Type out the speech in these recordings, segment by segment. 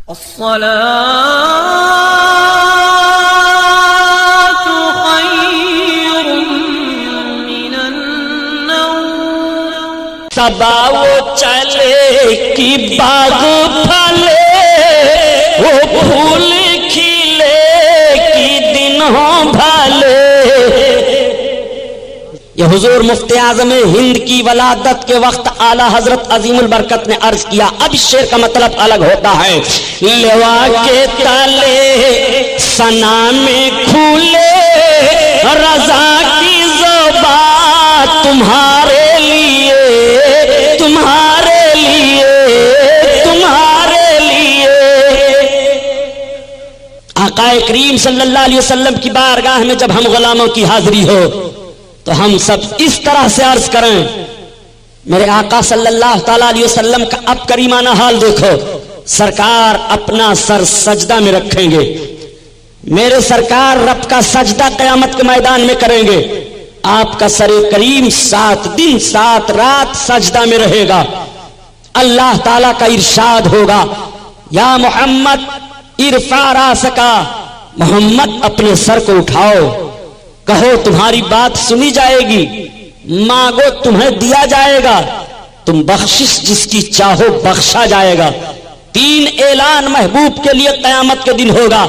الصلاة خير من النوم صبا وہ چلے کی باغ پھلے وہ پھول کھلے کی دن ہو بھلے. یہ حضور مفتی اعظم ہند کی ولادت کے وقت اعلیٰ حضرت عظیم البرکت نے عرض کیا. اب اس شعر کا مطلب الگ ہوتا ہے. لوا کے تلے ثنا میں کھولے رضا کی زبان تمہارے لیے تمہارے لیے تمہارے لیے. آقا کریم صلی اللہ علیہ وسلم کی بارگاہ میں جب ہم غلاموں کی حاضری ہو تو ہم سب اس طرح سے عرض کریں. میرے آقا صلی اللہ تعالی علیہ وسلم کا اب کریمانہ حال دیکھو. سرکار اپنا سر سجدہ میں رکھیں گے. میرے سرکار رب کا سجدہ قیامت کے میدان میں کریں گے. آپ کا سر کریم 7 دن 7 رات سجدہ میں رہے گا. اللہ تعالیٰ کا ارشاد ہوگا یا محمد ارفع راسکا، محمد اپنے سر کو اٹھاؤ، کہو تمہاری بات سنی جائے گی، مانگو تمہیں دیا جائے گا، تم بخشش جس کی چاہو بخشا جائے گا. 3 اعلان محبوب کے لیے قیامت کے دن ہوگا.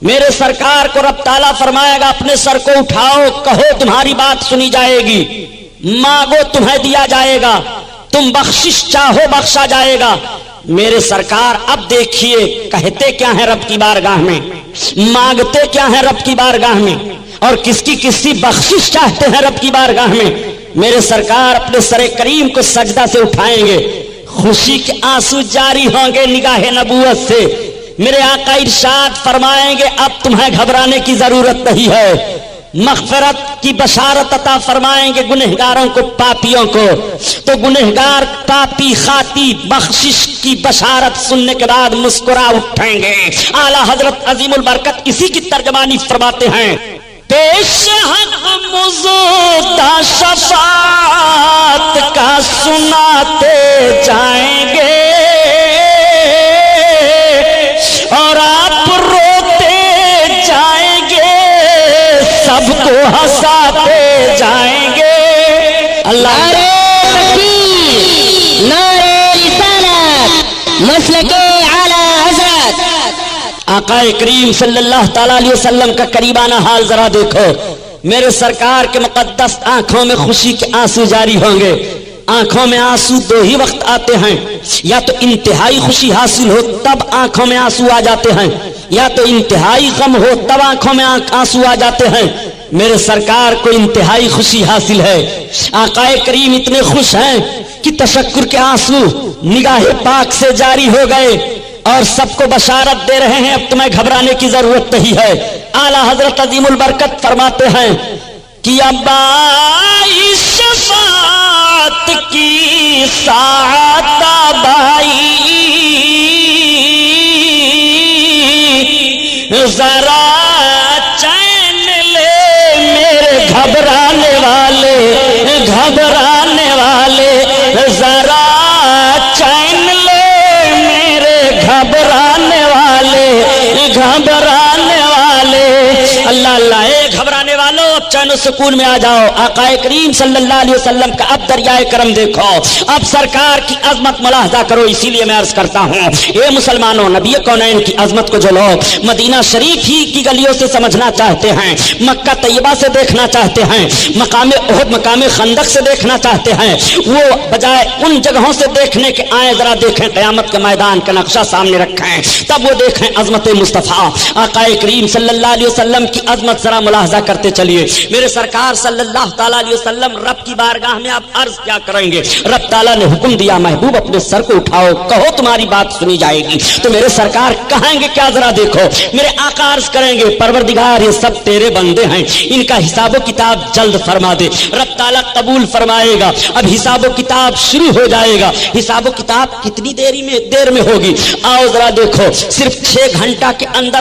میرے سرکار کو رب تعالیٰ فرمائے گا اپنے سر کو اٹھاؤ، کہو تمہاری بات سنی جائے گی، مانگو تمہیں دیا جائے گا، تم بخشش چاہو بخشا جائے گا. میرے سرکار اب دیکھیے کہتے کیا ہیں رب کی بارگاہ میں، مانگتے کیا ہیں رب کی بارگاہ میں، اور کس کی بخشش چاہتے ہیں رب کی بارگاہ میں. میرے سرکار اپنے سر کریم کو سجدہ سے اٹھائیں گے، خوشی کے آنسو جاری ہوں گے نگاہ نبوت سے. میرے آقا ارشاد فرمائیں گے اب تمہیں گھبرانے کی ضرورت نہیں ہے. مغفرت کی بشارت عطا فرمائیں گے گنہگاروں کو، پاپیوں کو. تو گنہگار پاپی خاطی بخشش کی بشارت سننے کے بعد مسکرا اٹھیں گے. اعلیٰ حضرت عظیم البرکت اسی کی ترجمانی فرماتے ہیں. پیش حق مزودہ شفاعت کا سناتے جائیں گے اور آپ روتے جائیں گے، سب کو ہنساتے جائیں گے. اللہ نعرہ رسالت مسلک اعلی حضرت آقا کریم صلی اللہ تعالی علیہ وسلم کا قریبانہ حال ذرا دیکھو. میرے سرکار کے مقدس آنکھوں میں خوشی کے آنسو جاری ہوں گے. آنکھوں میں آنسو 2 ہی وقت آتے ہیں، یا تو انتہائی خوشی حاصل ہو تب آنکھوں میں آنسو آ جاتے ہیں، یا تو انتہائی غم ہو تب آنکھوں میں آنسو آ جاتے ہیں. میرے سرکار کو انتہائی خوشی حاصل ہے. آقا کریم اتنے خوش ہیں کہ تشکر کے آنسو نگاہ پاک سے جاری ہو گئے اور سب کو بشارت دے رہے ہیں اب تمہیں گھبرانے کی ضرورت نہیں ہے. اعلیٰ حضرت عظیم البرکت فرماتے ہیں کہ اب آئی شفاعت کی ساعت آئی، ذرا چین لے میرے گھبرانے والے گھبرانے والے، ذرا چین لے میرے گھبرانے والے گھبرانے والے. اللہ اللہ اے گھبرانے والوں اب چین و سکون میں آ جاؤ. آقا کریم صلی اللہ علیہ وسلم کا اب دریائے کرم دیکھو، اب سرکار کی عظمت ملاحظہ کرو. اسی لیے میں عرض کرتا ہوں اے مسلمانوں، نبی کونین کی عظمت کو جو لوگ مدینہ شریف ہی کی گلیوں سے سمجھنا چاہتے ہیں، مکہ طیبہ سے دیکھنا چاہتے ہیں، مقام احد مقام خندق سے دیکھنا چاہتے ہیں، وہ بجائے ان جگہوں سے دیکھنے کے آئے ذرا دیکھیں قیامت کے میدان کا نقشہ سامنے رکھیں، تب وہ دیکھیں عظمت مصطفیٰ آقا کریم صلی اللہ علیہ وسلم کی عظمت ذرا ملاحظہ کرتے چلیے. میرے سرکار صلی اللہ تعالیٰ علیہ وسلم رب کی بارگاہ میں آپ عرض کیا کریں گے. رب تعالیٰ نے حکم دیا محبوب اپنے سر کو اٹھاؤ، کہو تمہاری بات سنی جائے گی. تو میرے سرکار کہیں گے کیا ذرا دیکھو. میرے آقا عرض کریں گے پروردگار یہ سب تیرے بندے ہیں، ان کا حساب و کتاب جلد فرما دے. رب تعالیٰ قبول فرمائے گا. اب حساب و کتاب شروع ہو جائے گا. حساب و کتاب کتنی دیر میں ہوگی؟ آؤ ذرا دیکھو، صرف 6 گھنٹہ کے اندر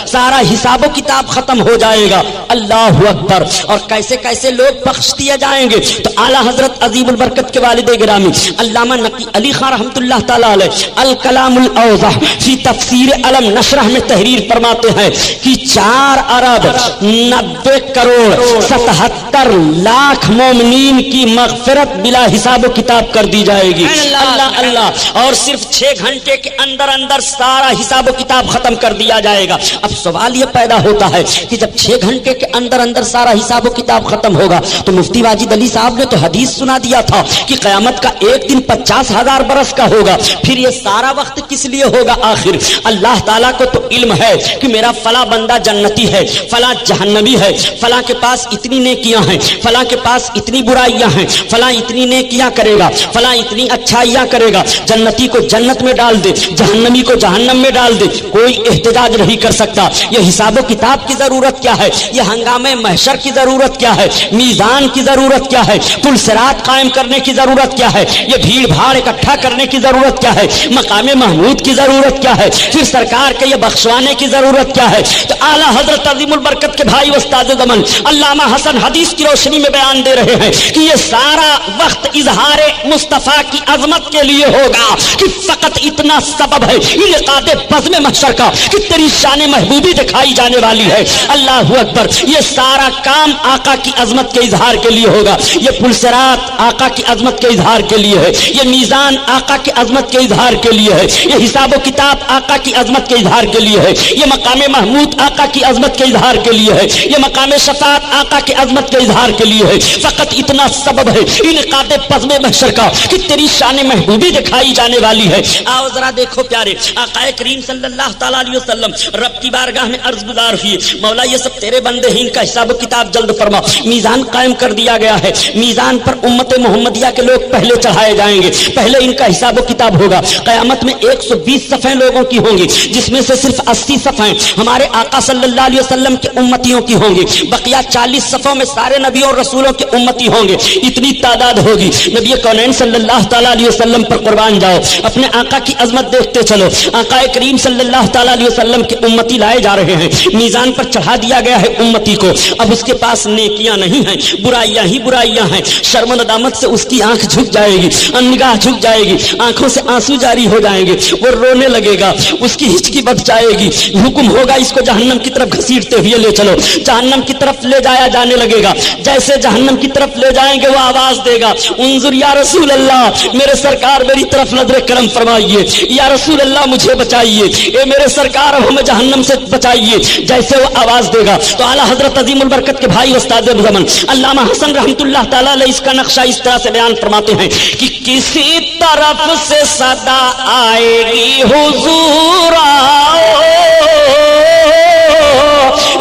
سارا حساب و کتاب ختم ہو جائے گا. اللہ اکبر. اکبر. اور کیسے کیسے لوگ بخش دیے جائیں گے. تو اعلیٰ حضرت عظیم البرکت کے والد گرامی علامہ نقی علی خان رحمۃ اللہ تعالی علیہ الکلام الاوضح فی تفسیر علم نشرح میں تحریر فرماتے ہیں کہ 4 ارب 90 کروڑ 77 لاکھ مومنین کی مغفرت بلا حساب و کتاب کر دی جائے گی. اللہ اللہ. اور صرف 6 گھنٹے کے اندر اندر سارا حساب و کتاب ختم کر دیا جائے گا. اب سوال یہ پیدا ہوتا ہے کہ جب 6 گھنٹے کے اندر اندر سارا حساب و کتاب ختم ہوگا تو مفتی واجد علی صاحب نے تو حدیث سنا دیا تھا کہ قیامت کا ایک دن 50,000 برس کا ہوگا. پھر یہ سارا وقت کس لیے ہوگا آخر؟ اللہ تعالیٰ کو تو علم ہے کہ میرا فلاں بندہ جنتی ہے، فلاں جہنمی ہے، فلاں کے پاس اتنی نیکیاں ہیں، فلاں کے پاس اتنی برائیاں ہیں، فلاں اتنی نیکیاں کرے گا، فلاں اتنی اچھائیاں کرے گا. جنتی کو جنت میں ڈال دے، جہنمی کو جہنم میں ڈال دے، کوئی احتجاج نہیں کر سکتا. یہ حساب و کتاب کی ضرورت کیا ہے؟ یہ ہنگامے محشر کی ضرورت کیا ہے؟ میزان کی ضرورت کیا ہے؟ پل صراط قائم کرنے کی ضرورت کیا ہے؟ یہ بھیڑ بھاڑ اکٹھا کرنے کی ضرورت کیا ہے؟ مقام محمود کی ضرورت کیا ہے؟ پھر سرکار کے یہ بخشوانے کی ضرورت کیا ہے؟ تو اعلیٰ حضرت عظیم البرکت کے بھائی استاد زمن علامہ حسن حدیث کی روشنی میں بیان دے رہے ہیں کہ یہ سارا وقت اظہار مصطفیٰ کی عظمت کے لیے ہوگا کہ فقط اتنا سبب ہے انعقاد بزم محشر کا کہ تیری شان محبوبی دکھائی جانے والی ہے. اللہ اکبر. یہ سارا کام آقا کی عظمت کے اظہار کے لیے ہوگا. یہ پل صراط آقا کی عظمت کے اظہار کے لیے ہے. یہ میزان آقا کی عظمت کے اظہار کے لیے ہے. یہ حساب و کتاب آقا کی عظمت کے اظہار کے لیے ہے. یہ مقام محمود آقا کی عظمت کے اظہار کے لیے ہے. یہ مقام شفاعت آقا کی عظمت کے اظہار کے لیے ہے. فقط اتنا سبب ہے انعقاد بزم محشر کا کہ تیری شان محبوبی دکھائی جانے والی ہے. آؤ ذرا دیکھو پیارے آقا کریم صلی اللہ تعالیٰ علیہ وسلم رب کی بارگاہ میں عرض گزار ہوئے، مولا یہ سب تیرے بندے ہیں، ان کا حساب و کتاب جلد فرما. میزان قائم کر دیا گیا ہے. میزان پر امت محمدیہ کے لوگ پہلے چڑھائے جائیں گے، پہلے ان کا حساب و کتاب ہوگا. قیامت میں 120 صفیں لوگوں کی ہوں گی، جس میں سے صرف 80 صفیں ہمارے آقا صلی اللہ علیہ وسلم کے امتیوں کی ہوں گی. بقیہ 40 صفوں میں سارے نبیوں اور رسولوں کے امتی ہوں گے. اتنی تعداد ہوگی. نبی کونین صلی اللہ تعالیٰ علیہ وسلم پر قربان جاؤ، اپنے آقا کی عظمت دیکھتے چلو. آقا کریم صلی اللہ تعالیٰ علیہ وسلم کے امتی لائے جا رہے ہیں. میزان پر چڑھا دیا گیا ہے امتی کو. اب اس کے پاس نیکیاں نہیں ہیں، برائیاں ہی برائیاں ہیں. شرم و ندامت سے اس کی آنکھ جھک جائے گی، نگاہ جھک جائے گی، آنکھوں سے آنسو جاری ہو جائیں گے. وہ رونے لگے گا، اس کی ہچکی بچ جائے گی. حکم ہوگا اس کو جہنم کی طرف گھسیٹتے ہوئے لے چلو. جہنم کی طرف لے جایا جانے لگے گا. جیسے جہنم کی طرف لے جائیں گے وہ آواز دے گا، انظر یا رسول اللہ، میرے سرکار میری طرف نظر کرم فرمائیے. یا رسول اللہ مجھے بچائیے، اے میرے سرکار اب ہمیں جہنم سے بچائیے. جیسے وہ آواز دے گا تو اعلیٰ حضرت عظیم البرکت کے بھائی استاد زمن علامہ حسن رحمۃ اللہ تعالیٰ علیہ اس کا نقشہ اس طرح سے بیان فرماتے ہیں کہ کسی طرف سے صدا آئے گی حضور آؤ،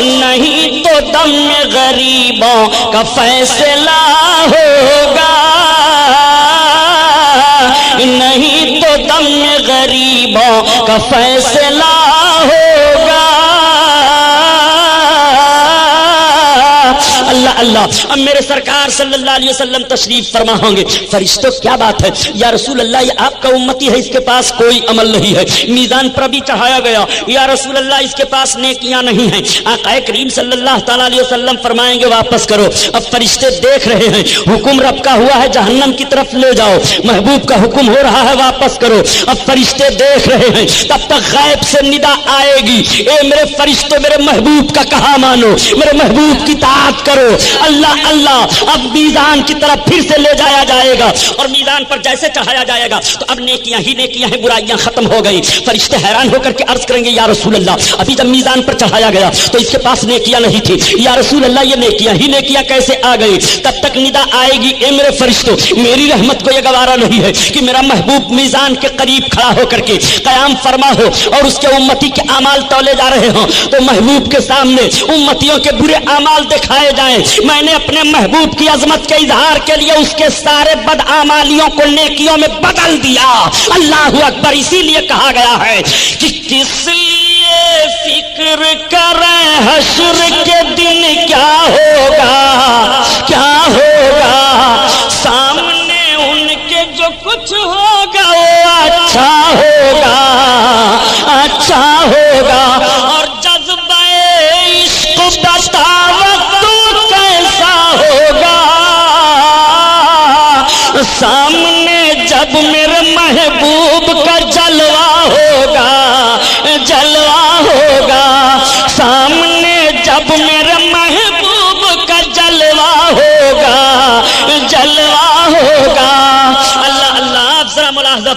نہیں تو دم غریبوں کا فیصلہ ہوگا، نہیں تو دم غریبوں کا فیصلہ ہوگا. اللہ اللہ. اب میرے سرکار صلی اللہ علیہ وسلم تشریف فرما ہوں گے. فرشتوں کیا بات ہے یا رسول اللہ، یہ آپ کا امتی ہے، اس کے پاس کوئی عمل نہیں ہے. میزان پر بھی چڑھایا گیا، یا رسول اللہ اس کے پاس نیکیاں نہیں ہیں. آقا کریم صلی اللہ تعالیٰ علیہ وسلم فرمائیں گے واپس کرو. اب فرشتے دیکھ رہے ہیں، حکم رب کا ہوا ہے جہنم کی طرف لے جاؤ، محبوب کا حکم ہو رہا ہے واپس کرو. اب فرشتے دیکھ رہے ہیں، تب تک غیب سے ندا آئے گی، اے میرے فرشتے میرے محبوب کا کہا مانو، میرے محبوب کی اطاعت کرو. اللہ اللہ. اب میزان کی طرف پھر سے لے جایا جائے گا اور میزان پر جیسے چڑھایا جائے گا تو اب نیکیاں ہی نیکیاں ہیں، برائیاں ختم ہو گئی. فرشتے حیران ہو کر کے عرض کریں گے یا رسول اللہ، ابھی جب میزان پر چڑھایا گیا تو اس کے پاس نیکیاں نہیں تھی، یا رسول اللہ یہ نیکیاں ہی نیکیاں کیسے آ گئی؟ تب تک ندا آئے گی، اے میرے فرشتوں میری رحمت کو یہ گوارا نہیں ہے کہ میرا محبوب میزان کے قریب کھڑا ہو کر کے قیام فرما ہو اور اس کے امتی کے اعمال تولے جا رہے ہوں تو محبوب کے سامنے امتیوں کے برے اعمال دکھائے جائیں. میں نے اپنے محبوب کی عظمت کے اظہار کے لیے اس کے سارے بدعمالیوں کو نیکیوں میں بدل دیا. اللہ اکبر. اسی لیے کہا گیا ہے کہ کس لیے فکر کریں حشر کے دن کیا ہوگا، کیا ہوگا، سامنے ان کے جو کچھ ہوگا وہ اچھا ہوگا، اچھا ہوگا. اور جذبہ عشق بتا وقت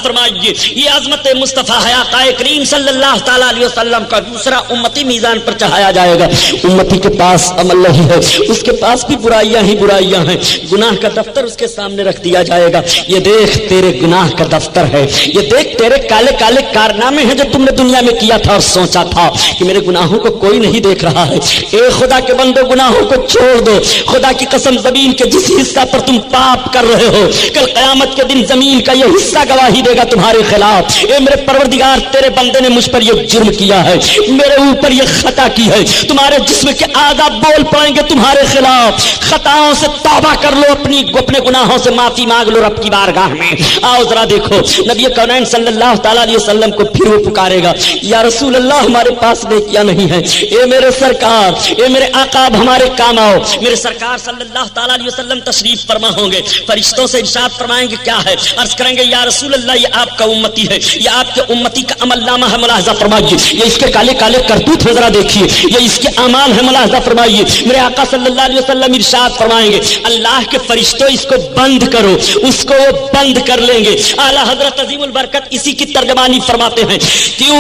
فرمائیے یہ عظمت مصطفیٰ ہے آقا کریم صلی اللہ تعالیٰ علیہ وسلم کا دوسرا امتی میزان پر چڑھایا جائے گا. امتی کے پاس عمل نہیں ہے, اس کے پاس بھی برائیاں ہی برائیاں ہیں, گناہ کا دفتر اس کے سامنے رکھ دیا جائے گا. یہ دیکھ تیرے گناہ کا دفتر ہے, یہ دیکھ تیرے کالے کالے کارنامے ہیں جو تم نے دنیا میں کیا تھا اور سوچا تھا کہ میرے گناہوں کو کوئی نہیں دیکھ رہا ہے. اے خدا کے بندو گناہوں کو چھوڑ دو. خدا کی قسم زمین کے جس حصہ پر تم پاپ کر رہے ہو کل قیامت کے دن زمین کا یہ حصہ گواہی دے گا تمہارے خلاف. اے میرے پروردگار تیرے بندے نے مجھ پر یہ جرم کیا ہے, میرے اوپر یہ خطا کی ہے. تمہارے جسم کے اعضاء بول پڑیں گے تمہارے خلاف. خطاؤں سے توبہ کر لو, اپنے گناہوں سے معافی مانگ لو رب کی بارگاہ میں. آؤ ذرا دیکھو نبی کونین صلی اللہ تعالیٰ علیہ وسلم کو پھر وہ پکارے گا, یا رسول اللہ ہمارے پاس نیکیاں نہیں ہے. اے میرے سرکار, اے میرے آقا اب ہمارے کام آؤ. میرے سرکار صلی اللہ تعالیٰ علیہ وسلم تشریف فرما ہوں گے, فرشتوں سے ارشاد فرمائیں گے کیا ہے. عرض کریں گے یا رسول اللہ یہ آپ کا امتی ہے, یہ آپ کے امتی کا عمل نامہ ہے, ملاحظہ فرمائیے. یہ اس کے کالے کالے کرتوت ہے ذرا دیکھیے, یہ اس کے اعمال ہے, ملاحظہ فرمائیے. میرے آقا صلی اللہ علیہ وسلم ارشاد فرمائیں گے اللہ کے فرشتوں اس کو بند کرو, اس کو وہ بند کر لیں گے. اعلیٰ حضرت عظیم البرکت اسی کی ترجمانی فرماتے ہیں کہ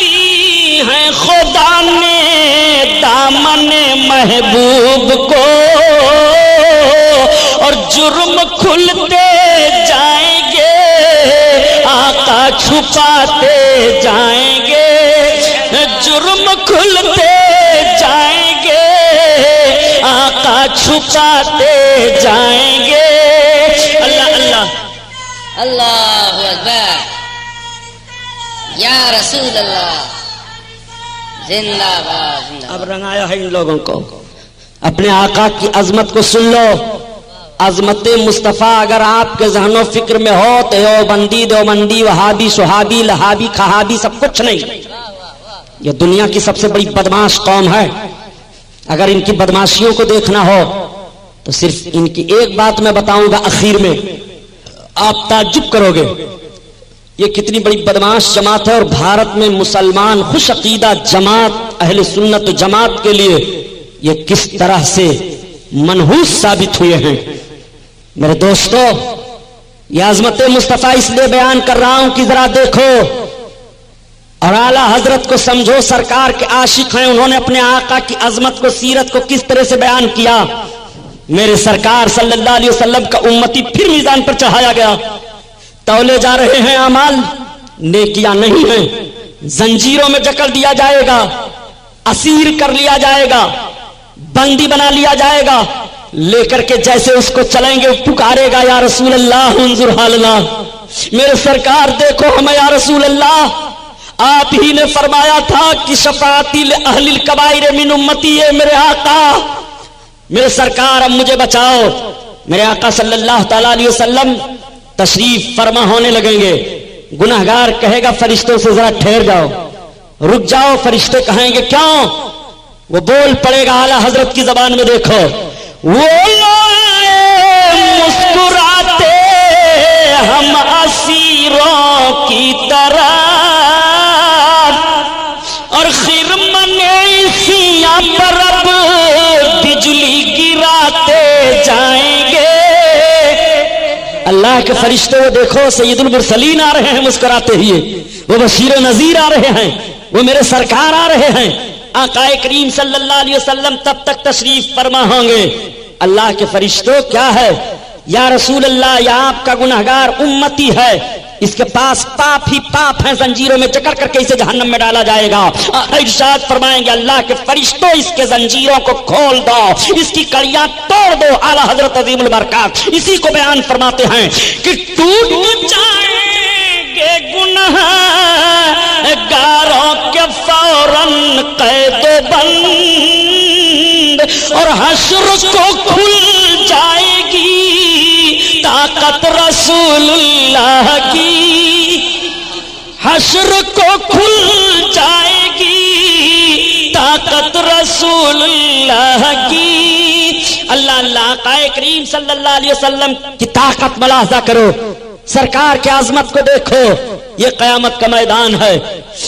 دی ہے خدا نے دامن محبوب کو اور جرم کھلتے جائیں گے آقا چھپاتے جائیں گے, جرم کھلتے جائیں گے آقا چھپاتے جائیں گے. اللہ اللہ اللہ اکبر, یا رسول اللہ زندہ باد زندہ باد. اب رنگایا ہے ان لوگوں کو. اپنے آقا کی عظمت کو سن لو. عظمت مصطفیٰ اگر آپ کے ذہن و فکر میں ہو تو دیوبندی وہابی سہابی لہابی کھہابی سب کچھ نہیں. یہ دنیا کی سب سے بڑی بدماش قوم ہے. اگر ان کی بدماشیوں کو دیکھنا ہو تو صرف ان کی ایک بات میں بتاؤں گا اخیر میں, آپ تعجب کرو گے یہ کتنی بڑی بدماش جماعت ہے. اور بھارت میں مسلمان خوش عقیدہ جماعت اہل سنت جماعت کے لیے یہ کس طرح سے منحوس ثابت ہوئے ہیں. میرے دوستو یہ عظمت مصطفیٰ اس لیے بیان کر رہا ہوں کہ ذرا دیکھو اور اعلیٰ حضرت کو سمجھو. سرکار کے عاشق ہیں, انہوں نے اپنے آقا کی عظمت کو سیرت کو کس طرح سے بیان کیا. میرے سرکار صلی اللہ علیہ وسلم کا امتی پھر میزان پر چڑھایا گیا. تولے جا رہے ہیں اعمال, نیکیاں نہیں ہیں. زنجیروں میں جکڑ دیا جائے گا, اسیر کر لیا جائے گا, بندی بنا لیا جائے گا. لے کر کے جیسے اس کو چلیں گے پکارے گا یا رسول اللہ انظر حالنا. میرے سرکار دیکھو ہمیں یا رسول اللہ. آپ ہی نے فرمایا تھا کہ شفاعتی لأہل الکبائر من امتی, میرے آقا میرے سرکار اب مجھے بچاؤ. میرے آقا صلی اللہ تعالیٰ علیہ وسلم تشریف فرما ہونے لگیں گے. گناہگار کہے گا فرشتوں سے ذرا ٹھہر جاؤ, رک جاؤ. فرشتے کہیں گے کیوں؟ وہ بول پڑے گا اعلیٰ حضرت کی زبان میں, دیکھو وہ مسکراتے ہم اسیروں کی طرح اور خرمن سیاں پر اب بجلی گراتے جائیں گے. اللہ کے فرشتے وہ دیکھو سید المرسلین آ رہے ہیں مسکراتے ہوئے, وہ بشیر و نذیر آ رہے ہیں, وہ میرے سرکار آ رہے ہیں. آقا کریم صلی اللہ علیہ وسلم تب تک تشریف فرما ہوں گے. اللہ کے فرشتوں کیا ہے یا رسول اللہ, یہ آپ کا گنہگار امتی ہے, اس کے پاس پاپ ہی پاپ ہیں, زنجیروں میں جکڑ کر کے اسے جہنم میں ڈالا جائے گا. ارشاد فرمائیں گے اللہ کے فرشتوں اس کے زنجیروں کو کھول دو, اس کی کڑیاں توڑ دو. اعلیٰ حضرت عظیم البرکات اسی کو بیان فرماتے ہیں کہ ٹوٹ جائیں گے گناہ گاروں کے فوراً قید و بند اور حشر کو کھل جائے گی طاقت رسول اللہ کی. حشر کو کھل جائے گی طاقت رسول اللہ کی. اللہ اللہ آقا کریم صلی اللہ علیہ وسلم کی طاقت ملاحظہ کرو, سرکار کی عظمت کو دیکھو. یہ قیامت کا میدان ہے.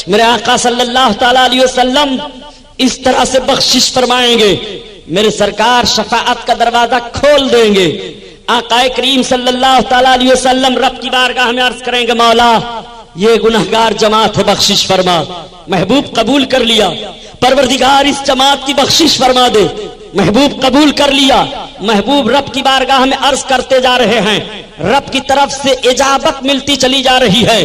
میرے آقا صلی اللہ تعالیٰ علیہ وسلم اس طرح سے بخشش فرمائیں گے. میرے سرکار شفاعت کا دروازہ کھول دیں گے. آقا کریم صلی اللہ تعالی علیہ وسلم رب کی بارگاہ میں عرض کریں گے مولا یہ گنہگار جماعت ہے بخشش فرما. محبوب قبول کر لیا. پروردگار اس جماعت کی بخشش فرما دے. محبوب قبول کر لیا. محبوب رب کی بارگاہ میں عرض کرتے جا رہے ہیں. رب کی طرف سے اجابت ملتی چلی جا رہی ہے.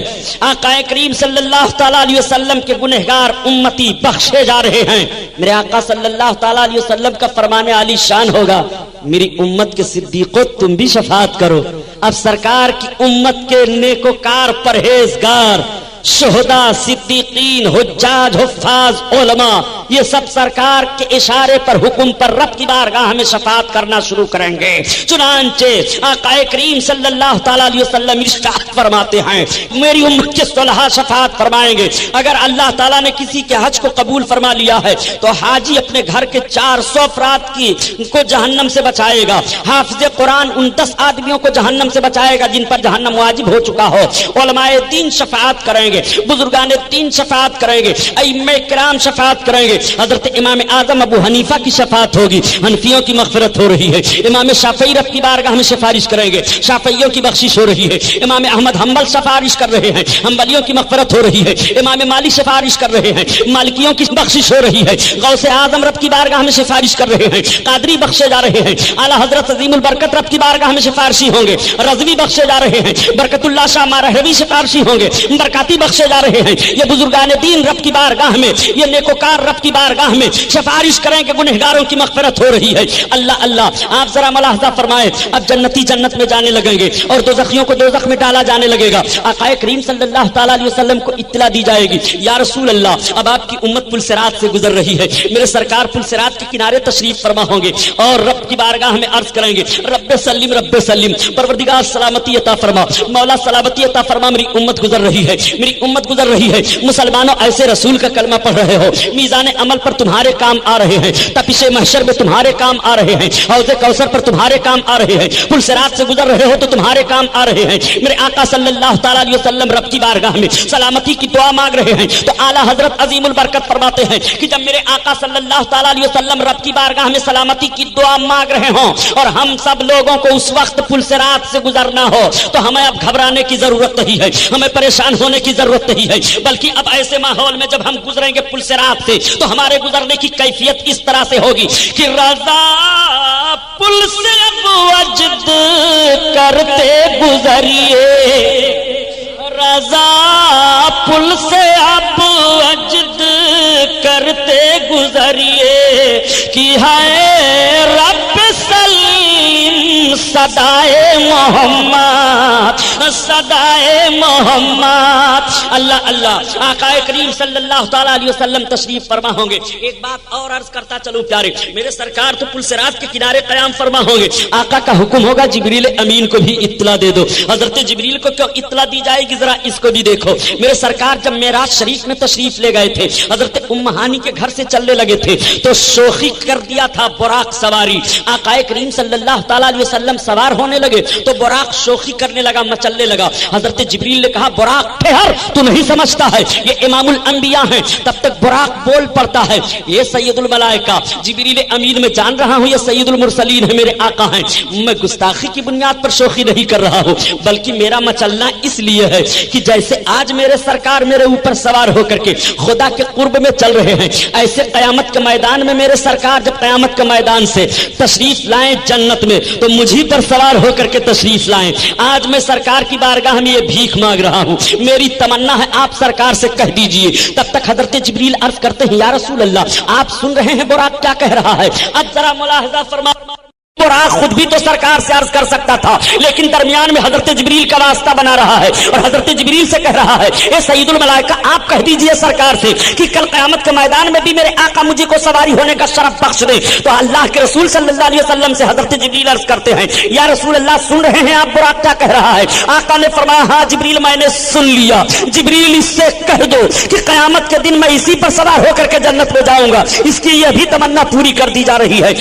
آقا کریم صلی اللہ تعالی علیہ وسلم کے گنہگار امتی بخشے جا رہے ہیں. میرے آقا صلی اللہ تعالی علیہ وسلم کا فرمان عالی شان ہوگا میری امت کے صدیقوں تم بھی شفاعت کرو. اب سرکار کی امت کے نیکوکار پرہیزگار شہداء صدیقین حجاج حفاظ علماء یہ سب سرکار کے اشارے پر حکم پر رب کی بارگاہ میں شفاعت کرنا شروع کریں گے. چنانچہ آقا کریم صلی اللہ تعالی علیہ وسلم ارشاد فرماتے ہیں میری امت کے صلحاء شفاعت فرمائیں گے. اگر اللہ تعالیٰ نے کسی کے حج کو قبول فرما لیا ہے تو حاجی اپنے گھر کے 400 افراد کو جہنم سے بچائے گا. حافظ قرآن ان 10 آدمیوں کو جہنم سے بچائے گا جن پر جہنم واجب ہو چکا ہو. علماء دین شفاعت کریں گے. بزرگان دین شفاعت کریں گے. ائمہ کرام شفاعت کریں گے. حضرت امام اعظم ابو حنیفہ کی شفاعت ہوگی. حنفیوں کی مغفرت ہو رہی ہے. امام شافعی رب کی بارگاہ میں سفارش کریں گے. شافعیوں کی بخشش ہو رہی ہے. امام احمد حنبل سفارش کر رہے ہیں. حنبلیوں کی مغفرت ہو رہی ہے. امام مالک سفارش کر رہے ہیں. مالکیوں کی بخشش ہو رہی ہے. غوث اعظم رب کی بارگاہ میں سفارش کر رہے ہیں. قادری بخشے جا رہے ہیں. اعلی حضرت عظیم البرکت رب کی بارگاہ میں سفارشی ہوں گے. رضوی بخشے جا رہے ہیں. برکت اللہ شاہ مارہوی سفارشی ہوں گے. برکاتی بخشے جا رہے ہیں. یہ بزرگان دین رب کی بارگاہ میں یہ نیکوکار رب کی بارگاہ میں سفارش کریں کہ گنہگاروں کی مغفرت ہو رہی ہے. اللہ اللہ آپ ذرا ملاحظہ فرمائیں. اب جنتی جنت میں جانے لگیں گے اور دوزخیوں کو دوزخ میں ڈالا جانے لگے گا. آقا کریم صلی اللہ تعالی علیہ وسلم کو اطلاع دی جائے گی یا رسول اللہ اب آپ کی امت پل صراط سے گزر رہی ہے. میرے سرکار پل صراط کے کنارے تشریف فرما ہوں گے اور رب کی بارگاہ میں عرض کریں گے رب سلم پروردگار سلامتی عطا فرما. مولا سلامتی عطا فرما. میری امت گزر رہی ہے. میری امت گزر رہی ہے. مسلمانوں ایسے رسول کا کلمہ پڑھ رہے ہو. میزان عمل پر تمہارے کام آ رہے ہیں. تپش محشر میں تمہارے کام آ رہے ہیں. حوض کوثر پر تمہارے کام آ رہے ہیں. پل صراط سے گزر رہے ہو تو تمہارے کام آ رہے ہیں. میرے آقا صلی اللہ تعالی علیہ وسلم رب کی بارگاہ میں سلامتی کی دعا مانگ رہے ہیں تو اعلی حضرت عظیم البرکت فرماتے ہیں کہ جب میرے آقا صلی اللہ تعالی علیہ وسلم رب کی بارگاہ میں سلامتی کی دعا مانگ رہے ہوں اور ہم سب لوگوں کو اس وقت پل صراط سے گزرنا ہو تو ہمیں اب گھبرانے کی ضرورت نہیں ہے. ہمیں پریشان ہونے کی ضرورت نہیں ہے. بلکہ اب ایسے ماحول میں جب ہم گزریں گے پل صراط سے تو ہمارے گزرنے کی کیفیت اس طرح سے ہوگی کہ رضا پل سے اب وجد کرتے گزریے. رضا پل سے اب وجد کرتے گزریے کہ ہے رب سلیم صدائے محمد صدائے محمد. اللہ اللہ آقا کریم صلی اللہ تعالی علیہ وسلم تشریف فرما ہوں گے. ایک بات اور عرض کرتا چلو پیارے میرے سرکار تو پل صراط کے کنارے قیام فرما ہوں گے. آقا کا حکم ہوگا جبریل امین کو بھی اطلاع دے دو. حضرت جبریل کو کیوں اطلاع دی جائے گی ذرا اس کو بھی دیکھو. میرے سرکار جب معراج شریف میں تشریف لے گئے تھے حضرت ام ہانی کے گھر سے چلنے لگے تھے تو شوخی کر دیا تھا براق سواری. آقا کریم صلی اللہ تعالی علیہ وسلم سوار ہونے لگے تو براق شوخی کرنے لگا مچلنے لگا. حضرت جبریل نے کہا براق ٹھہر تو نہیں سمجھتا ہے یہ امام الانبیاء ہیں. تب تک براق بول پڑتا ہے یہ سید الملائکہ جبریل امین میں جان رہا ہوں یہ سید المرسلین ہے میرے آقا ہیں. میں گستاخی کی بنیاد پر شوخی نہیں کر رہا ہوں بلکہ میرا مچلنا اس لیے ہے کہ جیسے آج میرے سرکار میرے اوپر سوار ہو کر کے خدا کے قرب میں چل رہے ہیں ایسے قیامت کے میدان میں میرے سرکار جب قیامت کے میدان سے تشریف لائیں جنت میں تو مجھی پر سوار ہو کر کے تشریف لائیں. آج میں سرکار کی بارگاہ میں یہ بھیک مانگ رہا ہوں. میری تمنا ہے آپ سرکار سے کہہ دیجئے. تب تک حضرت جبریل عرض کرتے ہیں یا رسول اللہ آپ سن رہے ہیں براق کیا کہہ رہا ہے. اب ذرا ملاحظہ فرما. براق خود بھی تو سرکار سے عرض کر سکتا تھا لیکن درمیان میں حضرت جبریل کا واسطہ بنا رہا ہے اور حضرت جبریل سے کہہ رہا ہے اے سید الملائکہ آپ کہہ دیجئے سرکار سے کہ کل قیامت کے میدان میں بھی میرے آقا مجھے کو سواری ہونے کا شرف بخش دے. تو اللہ کے رسول صلی اللہ علیہ وسلم سے حضرت جبریل عرض کرتے ہیں یا رسول اللہ سن رہے ہیں آپ براق کیا کہہ رہا ہے. آقا نے فرمایا ہاں جبریل میں نے سن لیا. جبریل اس سے کہہ دو کہ قیامت کے دن میں اسی پر سوار ہو کر کے جنت میں جاؤں گا. اس کی یہ بھی تمنا پوری کر دی جا رہی ہے.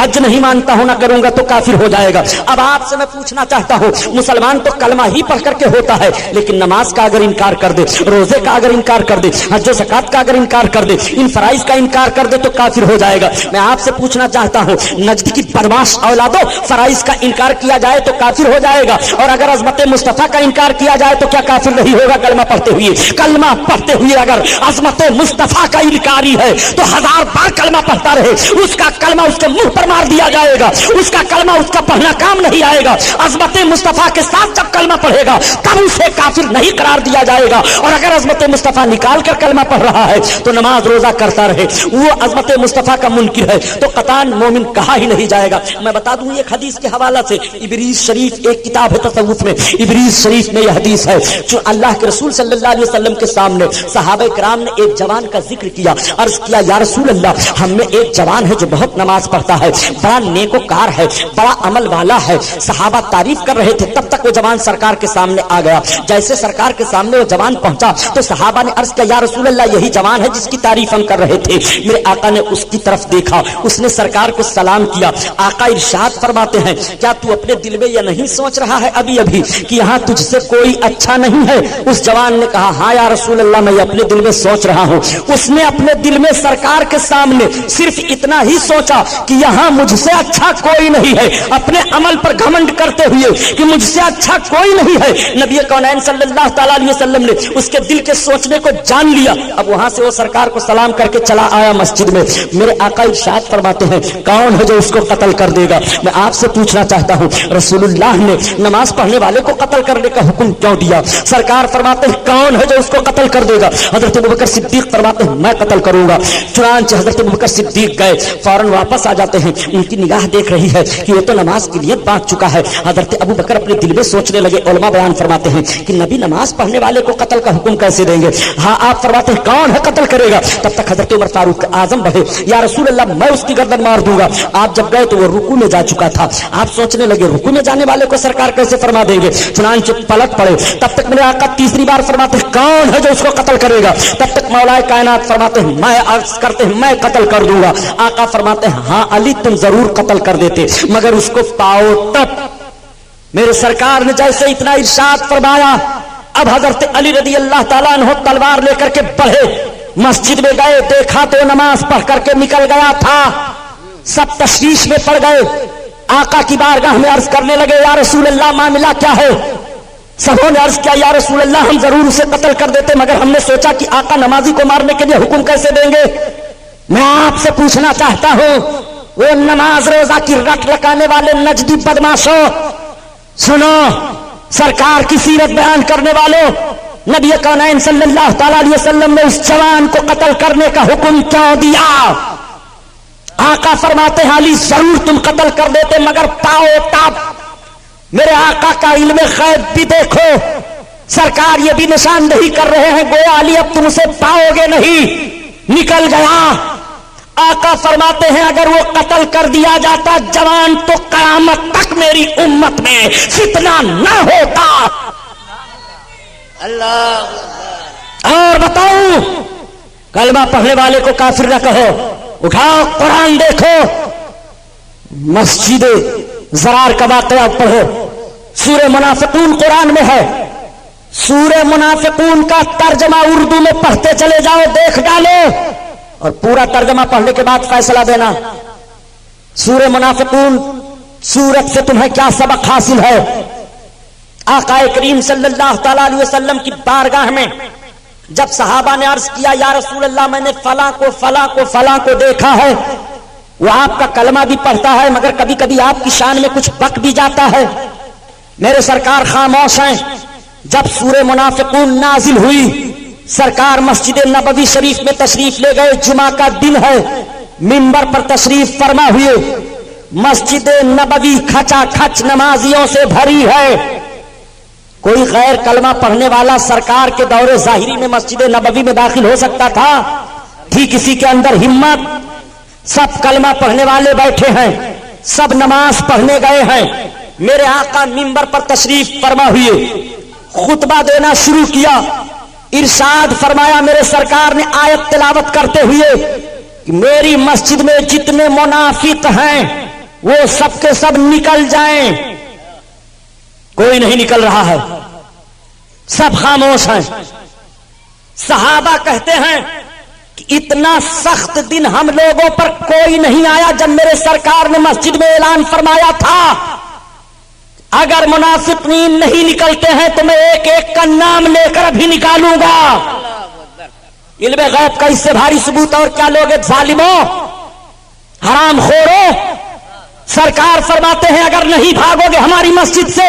حج نہیں مانتا ہوں نہ کروں گا تو کافر ہو جائے گا۔ اب آپ سے میں پوچھنا چاہتا ہوں، مسلمان تو کلمہ ہی پڑھ کر کے ہوتا ہے، لیکن نماز کا اگر انکار کر دے، روزے کا اگر انکار کر دے، حج و زکات کا اگر انکار کر دے، ان فرائض کا انکار کر دے تو کافر ہو جائے گا۔ میں آپ سے پوچھنا چاہتا ہوں، نجد کی بدماش اولادوں، فرائض کا انکار کیا جائے تو کافر ہو جائے گا، اور اگر عظمت مصطفیٰ کا انکار کیا جائے تو کیا کافر نہیں ہوگا؟ کلمہ پڑھتے ہوئے، کلمہ پڑھتے ہوئے اگر عظمت مصطفیٰ کا انکاری ہے تو 1000 بار کلمہ پڑھتا رہے، اس کا کلمہ اس کے منہ پر مار دیا جائے گا، اس کا کلمہ اس کا پڑھنا کام نہیں آئے گا۔ عظمت مصطفیٰ کے ساتھ جب کلمہ پڑھے گا تب اسے کافر نہیں قرار دیا جائے گا، اور اگر عظمت مصطفیٰ نکال کر کلمہ پڑھ رہا ہے تو نماز روزہ کرتا رہے، وہ عظمت مصطفیٰ کا منکر ہے تو قطعاً مومن کہا ہی نہیں جائے گا۔ میں بتا دوں ایک حدیث کے حوالہ سے، ابریز شریف ایک کتاب ہے تصوف میں، ابریز شریف میں یہ حدیث ہے، جو اللہ کے رسول صلی اللہ علیہ وسلم کے سامنے صحابہ کرام نے ایک جوان کا ذکر کیا، عرض کیا یا رسول اللہ، ہم میں ایک جوان ہے جو بہت نماز پڑھتا ہے، بڑا نیکوکار ہے، بڑا عمل والا ہے۔ صحابہ تعریف کر رہے تھے، تب تک وہ جوان سرکار کے سامنے آ گیا۔ جیسے سرکار کے سامنے وہ جوان پہنچا تو صحابہ نے عرض کیا یا رسول اللہ، یہی جوان ہے جس کی تعریف ہم کر رہے تھے۔ میرے آقا نے اس کی طرف دیکھا، اس نے سرکار کو سلام کیا۔ آقا ارشاد فرماتے ہیں، کیا تو اپنے دل میں یہ نہیں سوچ رہا ہے ابھی ابھی کہ یہاں تجھ سے کوئی اچھا نہیں ہے؟ اس جوان نے کہا ہاں یا رسول اللہ، میں اپنے دل میں سوچ رہا ہوں۔ اس نے اپنے دل میں سرکار کے سامنے صرف اتنا ہی سوچا کہ یہاں مجھ سے اچھا کوئی نہیں ہے، اپنے عمل پر گھمنڈ کرتے ہوئے کہ مجھ سے اچھا کوئی نہیں ہے۔ نبی کونین صلی اللہ تعالی علیہ وسلم نے اس کے دل کے سوچنے کو جان لیا۔ اب وہاں سے وہ سرکار کو سلام کر کے چلا آیا مسجد میں۔ میرے آقا ارشاد فرماتے ہیں، کون ہے جو اس کو قتل کر دے گا؟ میں آپ سے پوچھنا چاہتا ہوں، رسول اللہ نے نماز پڑھنے والے کو قتل کرنے کا حکم کیوں دیا؟ سرکار فرماتے ہیں کون ہے جو اس کو قتل کر دے گا؟ حضرت ابوبکر صدیق فرماتے ہیں میں قتل کروں گا۔ چنانچہ حضرت ابوبکر صدیق گئے، فوراً واپس آ جاتے ہیں، ان کی نگاہ دیکھ رہی ہے کہ یہ تو نماز کی نیت باندھ چکا ہے۔ حضرت ابوبکر اپنے دل میں سوچنے لگے، علماء بیان فرماتے ہیں کہ نبی نماز پڑھنے والے کو قتل کا حکم کیسے دیں گے؟ ہاں آپ فرماتے ہیں کون ہے قتل کرے گا؟ تب تک حضرت عمر فاروق اعظم بڑھے، یا رسول اللہ میں اس کی گردن مار دوں گا۔ آپ جب گئے تو وہ رکوع میں جا چکا تھا۔ آپ سوچنے لگے رکوع میں جانے والے کو سرکار کیسے فرما دیں گے؟ چنانچہ پلٹ پڑے، تب تک میرے آقا تیسری بار فرماتے ہیں کون ہے جو اس کو قتل کرے گا؟ تب تک مولا کائنات فرماتے ہیں میں عرض کرتے ہیں میں قتل کر دوں گا۔ آقا فرماتے ہیں ہاں علی تم ضرور قتل کر دیتے، مگر اس کو پاؤ تب۔ میرے سرکار نے جیسے اتنا ارشاد فرمایا، اب حضرت علی رضی اللہ تعالیٰ عنہ تلوار لے کر کے بڑھے، مسجد میں گئے، دیکھا تو نماز پڑھ کر کے نکل گیا تھا۔ سب تشویش میں پڑ گئے، آقا کی بارگاہ میں عرض کرنے لگے یا رسول اللہ معاملہ کیا ہے؟ سبوں نے عرض کیا یا رسول اللہ ہم ضرور اسے قتل کر دیتے، مگر ہم نے سوچا کہ آقا نمازی کو مارنے کے لیے حکم کیسے دیں گے؟ میں آپ سے پوچھنا چاہتا ہوں، وہ نماز روزہ کی رٹ لگانے والے نجدی بدماشوں، سنو، سرکار کی سیرت بیان کرنے والوں، نبی کونین صلی اللہ تعالی علیہ وسلم نے اس جوان کو قتل کرنے کا حکم کیوں دیا؟ آقا فرماتے ہیں علی ضرور تم قتل کر دیتے، مگر پاؤ تاب۔ میرے آقا کا علم غیب بھی دیکھو، سرکار یہ بھی نشاندہی کر رہے ہیں گویا علی اب تم اسے پاؤ گے نہیں، نکل گیا۔ آقا فرماتے ہیں اگر وہ قتل کر دیا جاتا جوان تو قیامت تک میری امت میں فتنہ نہ ہوتا۔ اللہ اور بتاؤں، کلمہ پڑھنے والے کو کافر نہ کہو، اٹھاؤ قرآن دیکھو، مسجد زرار کا واقعہ پڑھو، سورہ منافقون قرآن میں ہے، سورہ منافقون کا ترجمہ اردو میں پڑھتے چلے جاؤ، دیکھ ڈالو، اور پورا ترجمہ پڑھنے کے بعد فیصلہ دینا۔ سورہ منافقون سورت سے تمہیں کیا سبق حاصل ہے؟ آقا کریم صلی اللہ تعالی علیہ وسلم کی بارگاہ میں جب صحابہ نے عرض کیا یا رسول اللہ میں نے فلاں کو فلاں کو فلاں کو دیکھا ہے، وہ آپ کا کلمہ بھی پڑھتا ہے مگر کبھی کبھی آپ کی شان میں کچھ بک بھی جاتا ہے، میرے سرکار خاموش ہیں۔ جب سورہ منافقون نازل ہوئی، سرکار مسجد نبوی شریف میں تشریف لے گئے، جمعہ کا دن ہے، منبر پر تشریف فرما ہوئے، مسجد نبوی کھچا کھچ نمازیوں سے بھری ہے۔ کوئی غیر کلمہ پڑھنے والا سرکار کے دور ظاہری میں مسجد نبوی میں داخل ہو سکتا تھا؟ تھی کسی کے اندر ہمت؟ سب کلمہ پڑھنے والے بیٹھے ہیں، سب نماز پڑھنے گئے ہیں، میرے آقا منبر پر تشریف فرما ہوئے، خطبہ دینا شروع کیا، ارشاد فرمایا، میرے سرکار نے آیت تلاوت کرتے ہوئے کہ میری مسجد میں جتنے منافق ہیں وہ سب کے سب نکل جائیں. کوئی نہیں نکل رہا ہے, سب خاموش ہیں. صحابہ کہتے ہیں کہ اتنا سخت دن ہم لوگوں پر کوئی نہیں آیا جب میرے سرکار نے مسجد میں اعلان فرمایا تھا اگر منافقین نہیں نکلتے ہیں تو میں ایک ایک کا نام لے کر ابھی نکالوں گا. علم غیب کا اس سے بھاری ثبوت اور کیا لوگ ظالموں, حرام خورو. سرکار فرماتے ہیں اگر نہیں بھاگو گے ہماری مسجد سے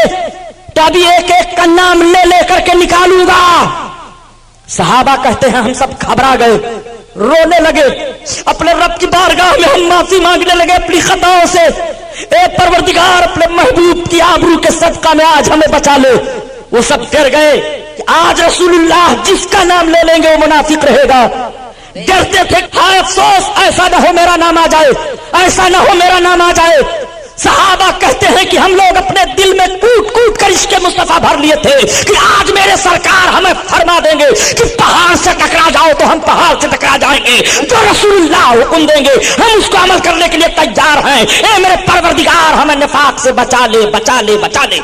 تو ابھی ایک ایک کا نام لے لے کر کے نکالوں گا. صحابہ کہتے ہیں ہم سب گھبرا گئے, رونے لگے, اپنے رب کی بارگاہ میں ہم معافی مانگنے لگے اپنی خطاؤں سے. اے پروردگار اپنے محبوب کی آبرو کے صدقہ میں آج ہمیں بچا لے. وہ سب ڈر گئے کہ آج رسول اللہ جس کا نام لے لیں گے وہ منافق رہے گا. ڈرتے تھے ہائے افسوس ایسا نہ ہو میرا نام آ جائے, ایسا نہ ہو میرا نام آ جائے. صحابہ کہتے ہیں کہ ہم لوگ اپنے دل میں کوٹ کوٹ کر عشق مصطفیٰ بھر لیے تھے کہ آج میرے سرکار ہمیں فرما دیں گے کہ پہاڑ سے ٹکرا جاؤ تو ہم پہاڑ سے ٹکرا جائیں گے, جو رسول اللہ حکم دیں گے ہم اس کو عمل کرنے کے لیے تیار ہیں. اے میرے پروردگار ہمیں نفاق سے بچا لے, بچا لے, بچا لے.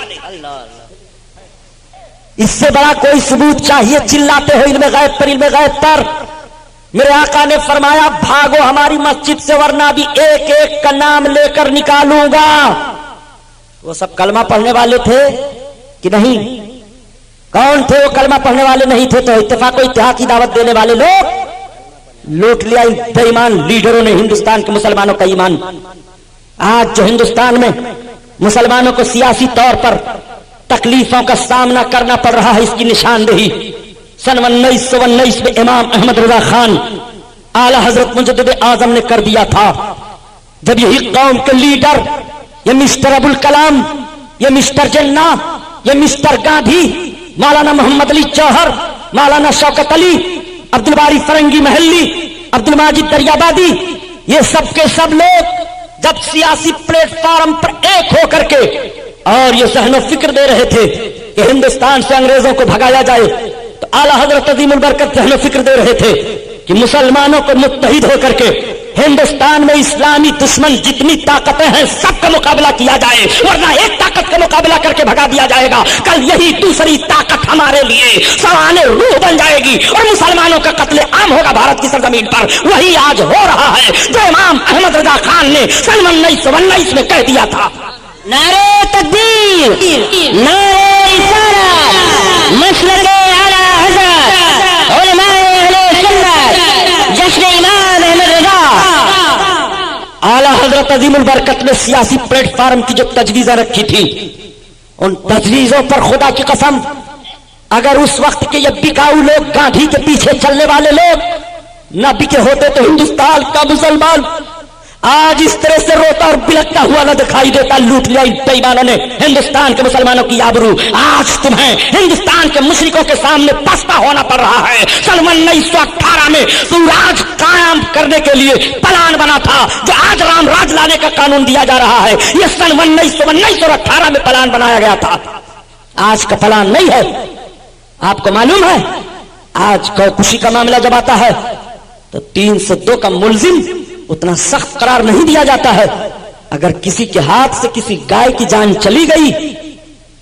اس سے بڑا کوئی ثبوت چاہیے چلاتے ہو علم غیب پر, علم غیب پر. میرے آقا نے فرمایا بھاگو ہماری مسجد سے ورنہ بھی ایک ایک کا نام لے کر نکالوں گا. وہ سب کلمہ پڑھنے والے تھے کہ نہیں؟ کون تھے وہ کلمہ پڑھنے والے نہیں تھے تو اتفاق و اتحاد کی دعوت دینے والے لوگ لوٹ لیا بے ایمان لیڈروں نے ہندوستان کے مسلمانوں کا ایمان. آج جو ہندوستان میں مسلمانوں کو سیاسی طور پر تکلیفوں کا سامنا کرنا پڑ رہا ہے اس کی نشاندہی سن 1919 میں امام احمد رضا خان اعلی حضرت مجدد اعظم نے کر دیا تھا. جب یہی قوم کے لیڈر یہ مسٹر ابوالکلام, یہ مسٹر جناح, یہ مسٹر گاندھی, مولانا محمد علی جوہر, مولانا شوکت علی, عبد الباری فرنگی محلی, عبد الماجد دریابادی, یہ سب کے سب لوگ جب سیاسی پلیٹ فارم پر ایک ہو کر کے اور یہ ذہن و فکر دے رہے تھے کہ ہندوستان سے انگریزوں کو بھگایا جائے تو اعلیٰ حضرت عظیم البرکت ذہن و فکر دے رہے تھے کہ مسلمانوں کو متحد ہو کر کے ہندوستان میں اسلامی دشمن جتنی طاقتیں ہیں سب کا مقابلہ کیا جائے ورنہ ایک طاقت کا مقابلہ کر کے بھگا دیا جائے گا. کل یہی دوسری طاقت ہمارے لیے سوانح روح بن جائے گی اور مسلمانوں کا قتل عام ہوگا بھارت کی سرزمین پر. وہی آج ہو رہا ہے جو امام احمد رضا خان نے سن 1919 میں کہہ دیا تھا. نعرہ تکبیر, نعرہ رسالت, مسلک اعلی حضرت علماء اہل سنت, جشن امام احمد رضا. اعلی حضرت عظیم البرکت نے سیاسی پلیٹ فارم کی جو تجویزیں رکھی تھی ان تجویزوں پر خدا کی قسم اگر اس وقت کے یہ بکاؤ لوگ گاندھی کے پیچھے چلنے والے لوگ نہ بکے ہوتے تو ہندوستان کا مسلمان آج اس طرح سے روتا اور بلکتا ہوا نہ دکھائی دیتا. لوٹ لیا بے ایمانوں نے ہندوستان کے مسلمانوں کی آبرو. آج تمہیں ہندوستان کے مشرکوں کے سامنے پسپا ہونا پڑ رہا ہے. سن 1918 میں سوراج قائم کرنے کے لیے پلان بنا تھا جو آج رام راج لانے کا قانون دیا جا رہا ہے. یہ سن 1918 میں پلان بنایا گیا تھا, آج کا پلان نہیں ہے. آپ کو معلوم ہے آج خوشی کا معاملہ جب آتا ہے تو 3 سے 2 کا ملزم اتنا سخت قرار نہیں دیا جاتا ہے. اگر کسی کے ہاتھ سے کسی گائے کی جان چلی گئی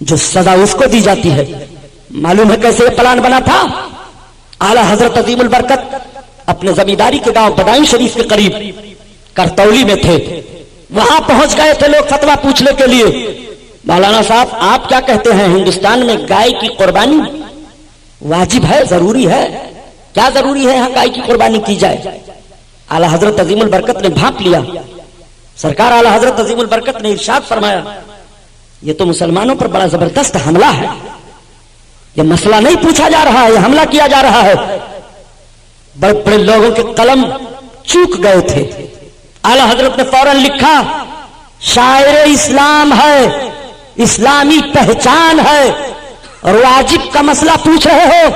جو سزا اس کو دی جاتی ہے. معلوم ہے کیسے یہ پلان بنا تھا. اعلی حضرت عظیم البرکت اپنے زمینداری کے گاؤں بدائن شریف کے قریب کرتولی میں تھے. وہاں پہنچ گئے تھے لوگ فتویٰ پوچھنے کے لیے. مولانا صاحب آپ کیا کہتے ہیں ہندوستان میں گائے کی قربانی واجب ہے, ضروری ہے؟ کیا ضروری ہے یہاں گائے کی قربانی کی جائے؟ اعلی حضرت عظیم البرکت نے بھانپ لیا. سرکار اعلی حضرت عظیم البرکت نے ارشاد فرمایا یہ تو مسلمانوں پر بڑا زبردست حملہ ہے. یہ مسئلہ نہیں پوچھا جا رہا ہے, یہ حملہ کیا جا رہا ہے. بڑے بڑے لوگوں کے قلم چوک گئے تھے. اعلی حضرت نے فوراً لکھا شاعر اسلام ہے, اسلامی پہچان ہے اور واجب کا مسئلہ پوچھ رہے ہو.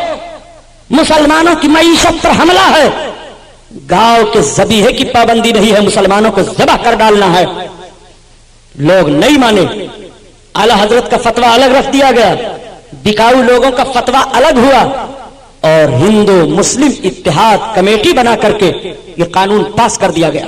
مسلمانوں کی معیشت پر حملہ ہے. گاؤں کے ذبیحے کی پابندی نہیں ہے, مسلمانوں کو ذبح کر ڈالنا ہے. لوگ نہیں مانے. اعلی حضرت کا فتویٰ الگ رکھ دیا گیا, بکاؤ لوگوں کا فتویٰ الگ ہوا اور ہندو مسلم اتحاد کمیٹی بنا کر کے یہ قانون پاس کر دیا گیا.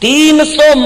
300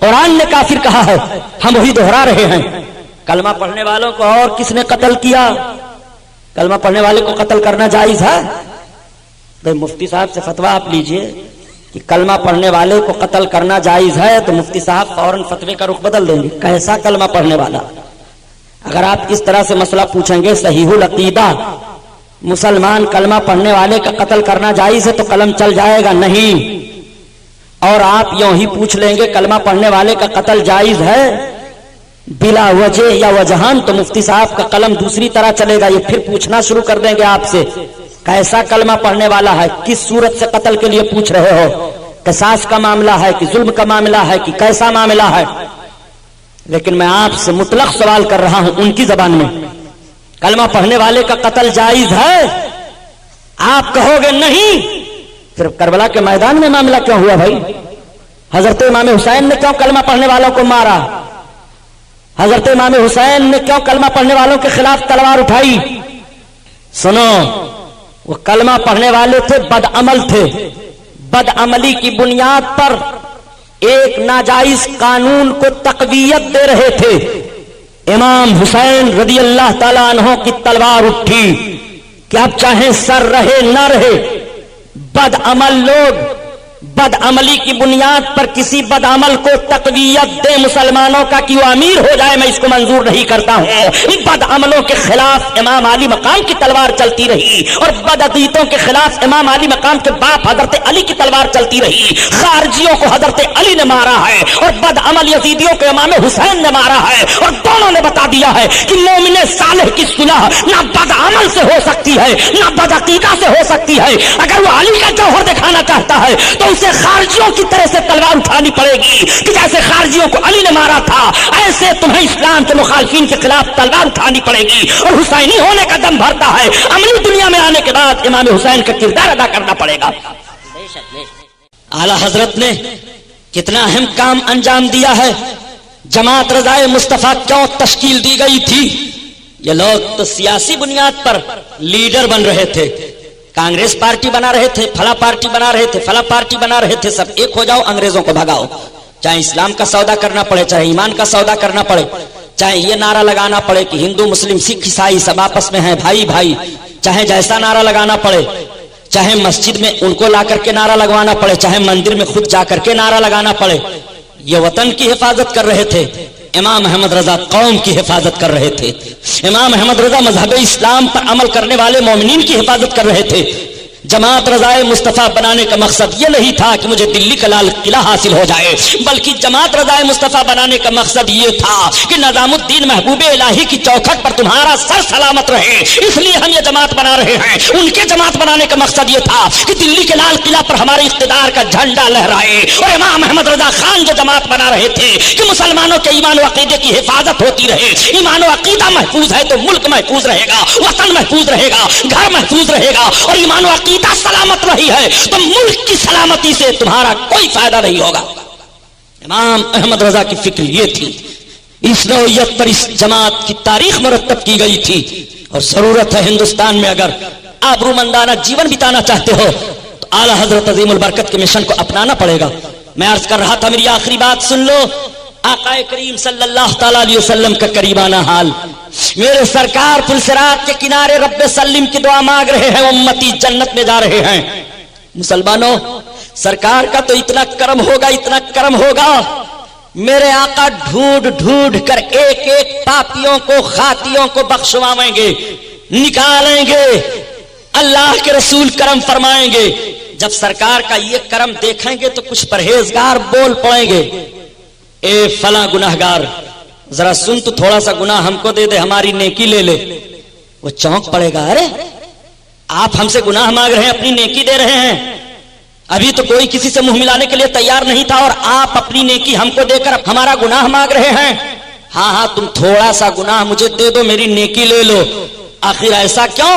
قرآن نے کافر کہا ہے، ہم وہی دوہرا رہے ہیں۔ کلمہ پڑھنے والوں کو اور کس نے قتل کیا؟ کلمہ پڑھنے والے کو قتل کرنا جائز ہے؟ تو مفتی صاحب سے فتویٰ آپ لیجئے کہ کلمہ پڑھنے والے کو قتل کرنا جائز ہے، تو مفتی صاحب فوراً فتوے کا رخ بدل دیں گے۔ کیسا کلمہ پڑھنے والا؟ اگر آپ اس طرح سے مسئلہ پوچھیں گے صحیح العقیدہ مسلمان کلمہ پڑھنے والے کا قتل کرنا جائز ہے، تو قلم چل جائے گا نہیں۔ اور آپ یوں ہی پوچھ لیں گے کلمہ پڑھنے والے کا قتل جائز ہے بلا وجہ یا وجہان، تو مفتی صاحب کا قلم دوسری طرح چلے گا۔ یہ پھر پوچھنا شروع کر دیں گے آپ سے کیسا کلمہ پڑھنے والا ہے، کس صورت سے قتل کے لیے پوچھ رہے ہو، قصاص کا معاملہ ہے کہ ظلم کا معاملہ ہے کہ کیسا معاملہ ہے؟ لیکن میں آپ سے مطلق سوال کر رہا ہوں ان کی زبان میں، کلمہ پڑھنے والے کا قتل جائز ہے؟ آپ کہو گے نہیں، پھر کربلا کے میدان میں معاملہ کیوں ہوا بھائی؟ حضرت امام حسین نے کیوں کلمہ پڑھنے والوں کو مارا؟ حضرت امام حسین نے کیوں کلمہ پڑھنے والوں کے خلاف تلوار اٹھائی؟ سنو، وہ کلمہ پڑھنے والے تھے، بد عمل تھے، بد عملی کی بنیاد پر ایک ناجائز قانون کو تقویت دے رہے تھے۔ امام حسین رضی اللہ تعالیٰ عنہ کی تلوار اٹھی کہ اب چاہے سر رہے نہ رہے، بد عمل لوگ بد عملی کی بنیاد پر کسی بد عمل کو تقویت دے مسلمانوں کا کہ وہ امیر ہو جائے، میں اس کو منظور نہیں کرتا ہوں۔ بد عملوں کے خلاف امام علی مقام کی تلوار چلتی رہی، اور بد عقیدوں کے خلاف امام علی مقام کے باپ حضرت علی کی تلوار چلتی رہی۔ خارجیوں کو حضرت علی نے مارا ہے، اور بد عمل یزیدیوں کو امام حسین نے مارا ہے، اور دونوں نے بتا دیا ہے کہ مومن صالح کی صلح نہ بد عمل سے ہو سکتی ہے نہ بد عقیدہ سے ہو سکتی ہے۔ اگر وہ علی کا جوہر دکھانا چاہتا ہے تو اسے خارجیوں کی طرح سے تلوار اٹھانی پڑے گی کہ جیسے خارجیوں کو علی نے مارا تھا، ایسے تمہیں اسلام کے مخالفین کے خلاف تلوار اٹھانی پڑے گی۔ اور حسینی ہونے کا دم بھرتا ہے، عملی دنیا میں آنے کے بعد امام حسین کا کردار ادا کرنا پڑے گا۔ اعلی حضرت نے کتنا اہم کام انجام دیا ہے۔ جماعت رضائے مصطفیٰ کیوں تشکیل دی گئی تھی؟ یہ لوگ تو سیاسی بنیاد پر لیڈر بن رہے تھے، کانگریس پارٹی بنا رہے تھے، فلاں پارٹی بنا رہے تھے، فلاں پارٹی بنا رہے تھے، سب ایک ہو جاؤ، انگریزوں کو بھگاؤ، چاہے اسلام کا سودا کرنا پڑے، چاہے ایمان کا سودا کرنا پڑے، چاہے یہ نعرہ لگانا پڑے کہ ہندو مسلم سکھ عیسائی سب آپس میں ہیں بھائی بھائی، چاہے جیسا نعرہ لگانا پڑے، چاہے مسجد میں ان کو لا کر کے نعرہ لگوانا پڑے، چاہے مندر میں خود جا کر کے نعرہ لگانا پڑے۔ یہ وطن کی حفاظت کر رہے تھے، امام احمد رضا قوم کی حفاظت کر رہے تھے، امام احمد رضا مذہب اسلام پر عمل کرنے والے مومنین کی حفاظت کر رہے تھے۔ جماعت رضائے مصطفیٰ بنانے کا مقصد یہ نہیں تھا کہ مجھے دلی کا لال قلعہ حاصل ہو جائے، بلکہ جماعت رضائے مصطفیٰ بنانے کا مقصد یہ تھا کہ نظام الدین محبوب الہی کی چوکھٹ پر تمہارا سر سلامت رہے، اس لیے ہم یہ جماعت بنا رہے ہیں۔ ان کے جماعت بنانے کا مقصد یہ تھا کہ دلی کے لال قلعہ پر ہمارے اقتدار کا جھنڈا لہرائے۔ اور امام احمد رضا خان جو جماعت بنا رہے تھے کہ مسلمانوں کے ایمان و عقیدے کی حفاظت ہوتی رہے، ایمان و عقیدہ محفوظ ہے تو ملک محفوظ رہے گا، وطن محفوظ رہے گا، گھر محفوظ رہے گا، اور ایمان و عقیدہ سلامت رہی ہے تو ملک کی سلامتی سے تمہارا کوئی فائدہ نہیں ہوگا۔ امام احمد رضا کی فکر یہ تھی، اس نوعیت پر اس جماعت کی تاریخ مرتب کی گئی تھی، اور ضرورت ہے ہندوستان میں اگر آبرومندانہ جیون بتانا چاہتے ہو تو اعلی حضرت عظیم البرکت کے مشن کو اپنانا پڑے گا۔ میں عرض کر رہا تھا، میری آخری بات سن لو، آقا کریم صلی اللہ تعالی علیہ وسلم کا قریبانہ حال، میرے سرکار پل صراط کے کنارے رب سلم کی دعا مانگ رہے ہیں، امتی جنت میں جا رہے ہیں۔ مسلمانوں، سرکار کا تو اتنا کرم ہوگا، اتنا کرم ہوگا، میرے آقا ڈھونڈ ڈھونڈ کر ایک ایک پاپیوں کو خاطیوں کو بخشوائیں گے، نکالیں گے، اللہ کے رسول کرم فرمائیں گے۔ جب سرکار کا یہ کرم دیکھیں گے تو کچھ پرہیزگار بول پڑیں گے، اے فلاں گناہگار ذرا سن تو، تھوڑا سا گناہ ہم کو دے دے، ہماری نیکی لے لے۔ وہ چونک پڑے گا، ارے آپ ہم سے گناہ مانگ رہے ہیں، اپنی نیکی دے رہے ہیں۔ ابھی تو کوئی کسی سے منہ ملانے کے لیے تیار نہیں تھا، اور آپ اپنی نیکی ہم کو دے کر ہمارا گناہ مانگ رہے ہیں۔ ہاں ہاں، تم تھوڑا سا گناہ مجھے دے دو، میری نیکی لے لو۔ آخر ایسا کیوں؟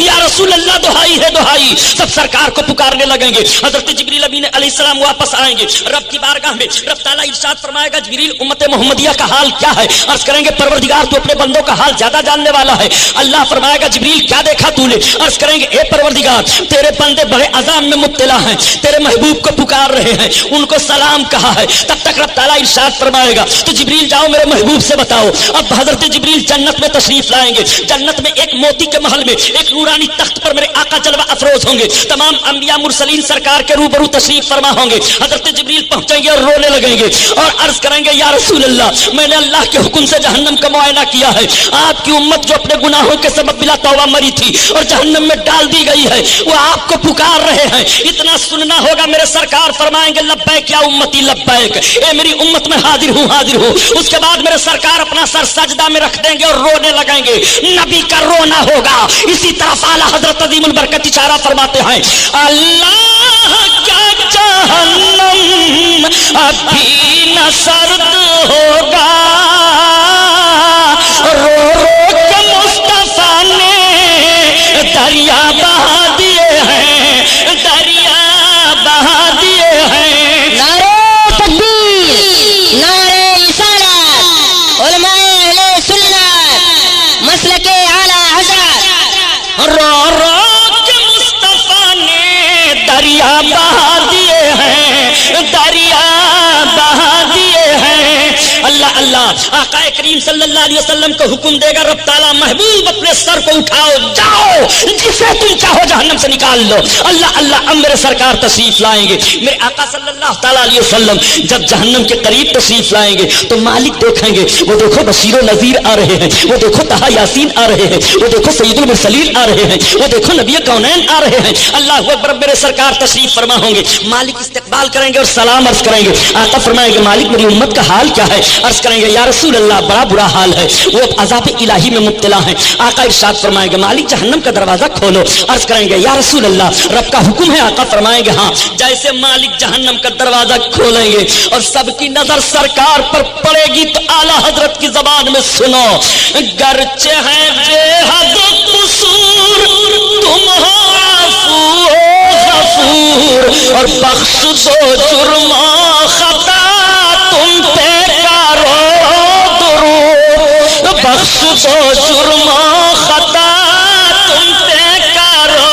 یا رسول اللہ دہائی ہے دہائی، سب سرکار کو پکارنے لگیں گے. حضرت جبریل امین علیہ السلام واپس آئیں گے رب کی بارگاہ میں. رب تعالیٰ ارشاد فرمائے گا جبریل امت محمدیہ کا حال کیا ہے؟ عرض کریں گے پروردگار تو اپنے بندوں کا حال زیادہ جاننے والا ہے. اللہ فرمائے گا جبریل کیا دیکھا تو نے؟ عرض کریں گے اے پروردگار تیرے بندے بڑے عذاب میں مبتلا ہیں، تیرے محبوب کو پکار رہے ہیں، ان کو سلام کہا ہے. تب تک رب تعالیٰ ارشاد فرمائے گا تو جبریل جاؤ میرے محبوب سے بتاؤ. اب حضرت جبریل جنت میں تشریف لائیں گے. جنت میں ایک موتی کے محل میں ایک نورانی تخت پر میرے آقا جلوہ افروز ہوں گے. تمام انبیاء مرسلین سرکار کے روبرو تشریف فرما ہوں گے. حضرت جبریل پہنچیں گے اور رونے لگیں گے اور عرض کریں گے یا رسول اللہ میں نے اللہ کے حکم سے جہنم کا معائنہ کیا ہے. آپ کی امت جو اپنے گناہوں کے سبب بلا توبہ مری تھی اور جہنم میں ڈال دی گئی ہے وہ آپ کو پکار رہے ہیں. اتنا سننا ہوگا. میرے سرکار فرمائیں گے لبیک یا امتی لبیک، اے میری امت میں حاضر ہوں حاضر ہوں. اس کے بعد میرے سرکار اپنا سر سجدہ میں رکھ دیں گے اور رونے لگیں گے. نبی کا رونا ہوگا. اسی طرف اعلیٰ حضرت عظیم البرکت اشارہ فرماتے ہیں اللہ کیا جہنم ابھی نہ سرد ہوگا، رو رو کے مصطفیٰ نے دریا بہا دیے ہیں، دریا بہا دیے ہیں. نعرہ تکبیر، نعرہ رسالت، علماء اہل سنت، مسلک اعلیٰ حضرت. رو رو کے مصطفیٰ نے دریا بہا دیے ہیں، دریا بہا دیے ہیں. اللہ اللہ آقا کریم صلی اللہ علیہ وسلم کو حکم دے گا رب تعالیٰ محبوب اپنے سر کو اٹھاؤ، جاؤ جسے تم چاہو جہنم سے نکال لو. اللہ اللہ اب میرے سرکار تشریف لائیں گے. میرے آقا صلی اللہ تعالیٰ علیہ وسلم جب جہنم کے قریب تشریف لائیں گے تو مالک دیکھیں گے، وہ دیکھو بشیر و نذیر آ رہے ہیں، وہ دیکھو طہ یاسین آ رہے ہیں، وہ دیکھو سید المرسلین آ رہے ہیں، وہ دیکھو نبی کونین آ رہے ہیں. اللہ اکبر میرے سرکار تشریف فرما ہوں گے. مالک استقبال کریں گے اور سلام عرض کریں گے. آقا فرمائیں گے مالک میری امت کا حال کیا ہے؟ عرض کریں گے یا رسول اللہ بڑا برا حال ہے، وہ عذاب الہی میں مبتلا ہیں. آقا ارشاد فرمائیں گے مالک جہنم کا دروازہ کھولو. عرض کریں گے یا رسول اللہ رب کا حکم ہے. آقا فرمائیں گے ہاں. جیسے مالک جہنم کا دروازہ کھولیں گے اور سب کی نظر سرکار پر پڑے گی تو اعلیٰ حضرت کی زبان میں سنو گرچہ ہے بے حد قصور تم ہو عفو غفور اور بخش دو جرم و خطا تم پہ کرو درود، بخش دو جرم و خطا تم پہ کرو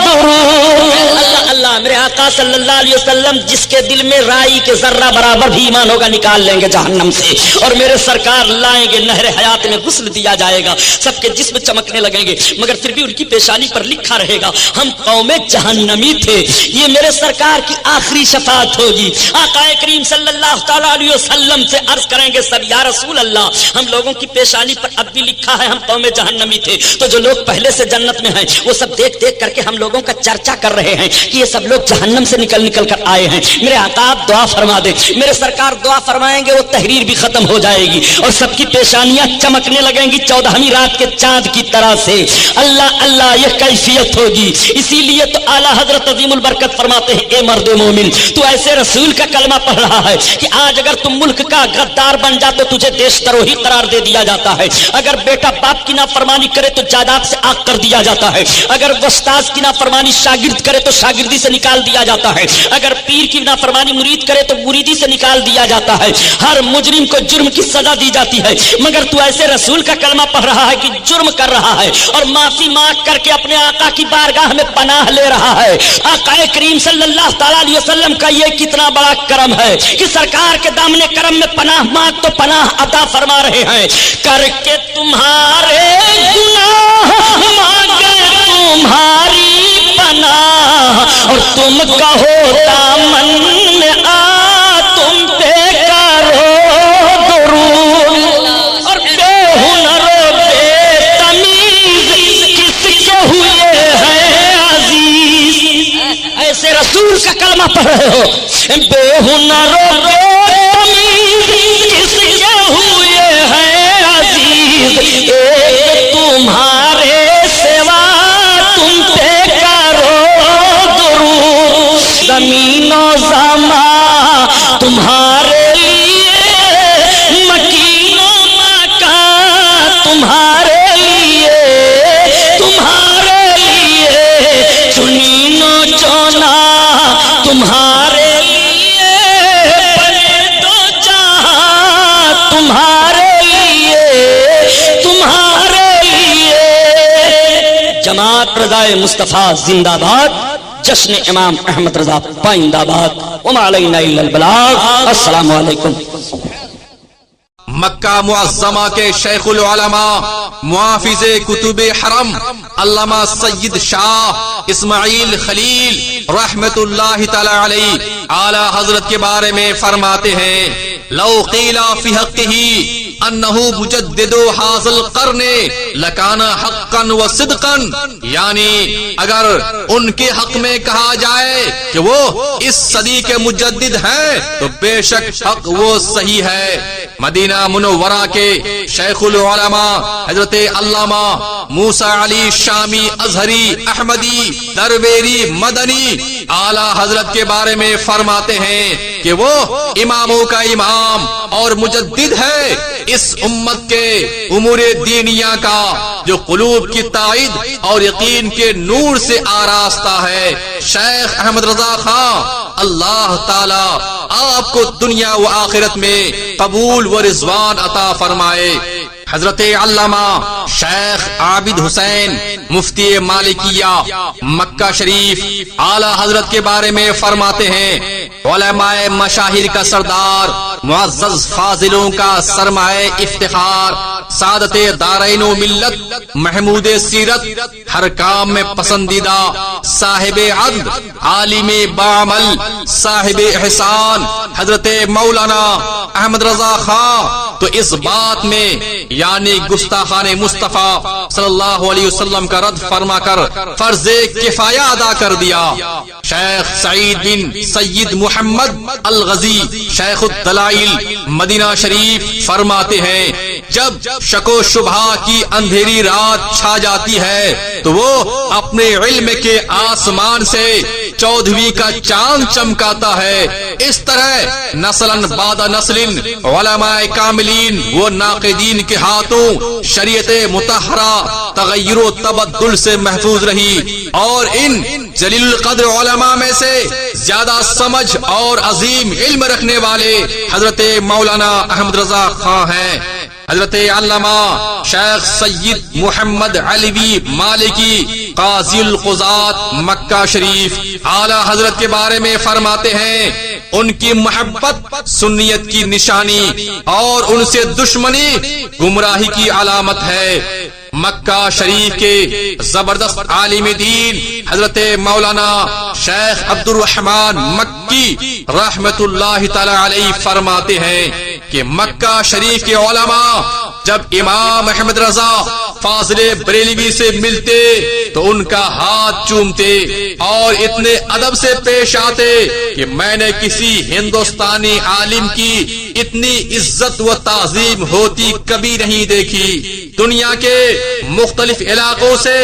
درود. اللہ اللہ میرے آقا صلی اللہ علیہ وسلم جس کے دل میں رائی کے ذرہ برابر بھی ایمان ہوگا نکال لیں گے جہنم سے اور میرے سرکار لائیں گے. نہر حیات میں غسل دیا جائے گا، سب کے جسم چمکنے لگیں گے مگر پھر بھی ان کی پیشانی پر لکھا رہے گا ہم قوم جہنمی تھے. یہ میرے سرکار کی آخری شفاعت ہوگی. آقا کریم صلی اللہ تعالیٰ علیہ وسلم سے عرض کریں گے سب یا رسول اللہ ہم لوگوں کی پیشانی پر اب بھی لکھا ہے ہم قوم جہنمی تھے. تو جو لوگ پہلے سے جنت میں ہیں وہ سب دیکھ دیکھ کر کے ہم لوگوں کا چرچا کر رہے ہیں کہ یہ سب لوگ جہنم سے نکل نکل کر آئے ہیں. میرے آقا آپ دعا فرما دیں. میرے سرکار دعا فرمائیں گے وہ تحریر بھی ختم ہو جائے گی اور سب کی پیشانیاں چمکنے لگیں گی 14ویں رات کے چاند کی طرح سے. اللہ اللہ یہ کیفیت ہوگی. اسی لیے تو اعلیٰ حضرت عظیم البرکت فرماتے ہیں اے مرد مومن تو ایسے رسول کا کلمہ پڑھ رہا ہے کہ آج اگر تم ملک کا غدار بن جا تو تجھے دیش دروہی قرار دے دیا جاتا ہے. اگر بیٹا باپ کی نافرمانی کرے تو جائیداد سے آگ کر دیا جاتا ہے. اگر استاذ کی نافرمانی شاگرد کرے تو شاگردی سے نکال دیا جاتا ہے. اگر پیر کی نافرمانی مرید کرے تو مریدی سے نکال دیا جاتا ہے. ہر مجرم کو جرم کی سزا دی جاتی ہے مگر تو ایسے رسول کا کلمہ پڑھ رہا ہے کہ جرم کر رہا ہے اور معافی مانگ کر کے اپنے آقا کی بارگاہ میں پناہ لے رہا ہے. آقا کریم صلی اللہ تعالیٰ علیہ وسلم کا یہ کتنا بڑا کرم ہے کہ سرکار کے دامن کرم میں پناہ مانگ تو پناہ عطا فرما رہے ہیں. کر کے تمہارے گناہ مانگے تمہاری پناہ اور تم کہو دامن میں آ تم پہ کرو درود. اور بے ہنر و بے تمیز کس کے ہوئے ہیں عزیز. ایسے رسول کا کلمہ پڑھ رہے ہو. بے ہنر و بے تمیز کس کے ہوئے ہیں عزیز. ایک تمہارے سوا تم پہ کرو درود. زمین و زمان تمہارے لیے مکین و مکان تمہارے لیے کائنات رضائے مصطفیٰ زندہ باد، جشن امام احمد رضا پائندہ باد، وما علینا الا البلاغ۔ السلام علیکم۔ مکہ معظمہ کے شیخ العلماء محافظ کتب حرم علامہ سید شاہ اسماعیل خلیل رحمت اللہ تعالی علیہ اعلی حضرت کے بارے میں فرماتے ہیں، لو قیل فی حقہ انہ مجدد ھذا القرن لکان حقا و صدقا، یعنی اگر ان کے حق میں کہا جائے کہ وہ اس صدی کے مجدد ہیں تو بے شک حق وہ صحیح ہے۔ مدینہ منورہ کے شیخ العلماء حضرت علامہ موسیٰ علی شامی ازہری احمدی درویری مدنی اعلی حضرت کے بارے میں فرماتے ہیں کہ وہ اماموں کا امام اور مجدد ہے اس امت کے امور دینیہ کا، جو قلوب کی تائید اور یقین کے نور سے آراستہ ہے۔ شیخ احمد رضا خان اللہ تعالی آپ کو دنیا و آخرت میں قبول و رضوان عطا فرمائے۔ حضرت علامہ شیخ عابد حسین مفتی مالکیہ مکہ شریف اعلی حضرت کے بارے میں فرماتے ہیں، علماء مشاہیر کا سردار، معزز فاضلوں کا سرمایہ افتخار، سعادت دارین و ملت، محمود سیرت، ہر کام میں پسندیدہ، صاحب عدل، عالم بعمل، صاحب احسان، حضرت مولانا احمد رضا خان تو اس بات میں یعنی گستاخان مصطفیٰ صلی اللہ علیہ وسلم کا رد فرما کر فرض کفایہ ادا کر دیا۔ شیخ سعید بن سید محمد الغزی شیخ الدلائل مدینہ شریف فرماتے ہیں، جب شک و شبہ کی اندھیری رات چھا جاتی ہے تو وہ اپنے علم کے آسمان سے 14ویں کا چاند چمکاتا ہے۔ اس طرح نسلاً بعد نسل علماء کاملین و ناقدین کے ہاتھوں شریعت مطہرہ تغیر و تبدل سے محفوظ رہی، اور ان جلیل القدر علماء میں سے زیادہ سمجھ اور عظیم علم رکھنے والے حضرت مولانا احمد رضا خان ہیں۔ حضرت علامہ شیخ سید محمد علوی مالکی قاضی القضات مکہ شریف اعلی حضرت کے بارے میں فرماتے ہیں، ان کی محبت سنیت کی نشانی اور ان سے دشمنی گمراہی کی علامت ہے۔ مکہ شریف کے زبردست عالم دین حضرت مولانا شیخ عبد الرحمن مکی رحمت اللہ تعالی علیہ فرماتے ہیں کہ مکہ شریف کے علماء جب امام احمد رضا فاضل بریلوی سے ملتے تو ان کا ہاتھ چومتے اور اتنے ادب سے پیش آتے کہ میں نے کسی ہندوستانی عالم کی اتنی عزت و تعظیم ہوتی کبھی نہیں دیکھی۔ دنیا کے مختلف علاقوں سے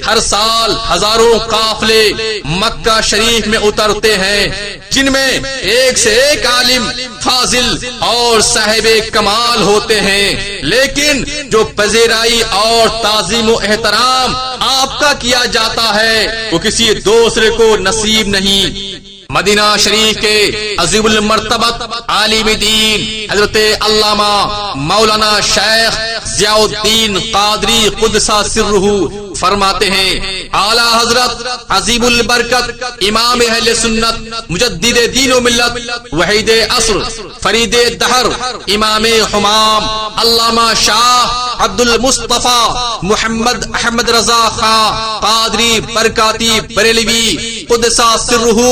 ہر سال ہزاروں قافلے مکہ شریف میں اترتے ہیں، جن میں ایک سے ایک عالم فاضل اور صاحب کمال ہوتے ہیں، لیکن جو پذیرائی اور تعظیم و احترام آپ کا کیا جاتا ہے وہ کسی دوسرے کو نصیب نہیں۔ مدینہ شریف کے عظیم المرتبت عالم دین حضرت علامہ مولانا شیخ ضیاء الدین قادری قدسہ سرہ فرماتے ہیں، اعلی حضرت عظیم البرکت امام اہل سنت مجدد دین و ملت وحید عصر فرید دہر امام حمام علامہ شاہ عبد المصطفیٰ محمد احمد رضا خان قادری برکاتی بریلوی قدسہ سرہ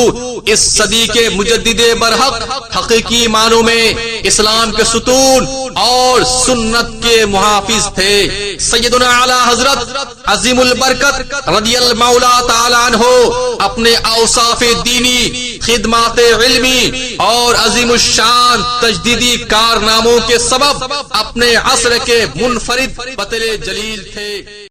اس صدی کے مجدد برحق حقیقی معنوں میں اسلام کے ستون اور سنت کے محافظ تھے۔ سیدنا اعلی حضرت عظیم البرکت رضی اللہ تعالی عنہ اپنے اوصاف دینی، خدمات علمی اور عظیم الشان تجدیدی کارناموں کے سبب اپنے عصر کے منفرد بطل جلیل تھے۔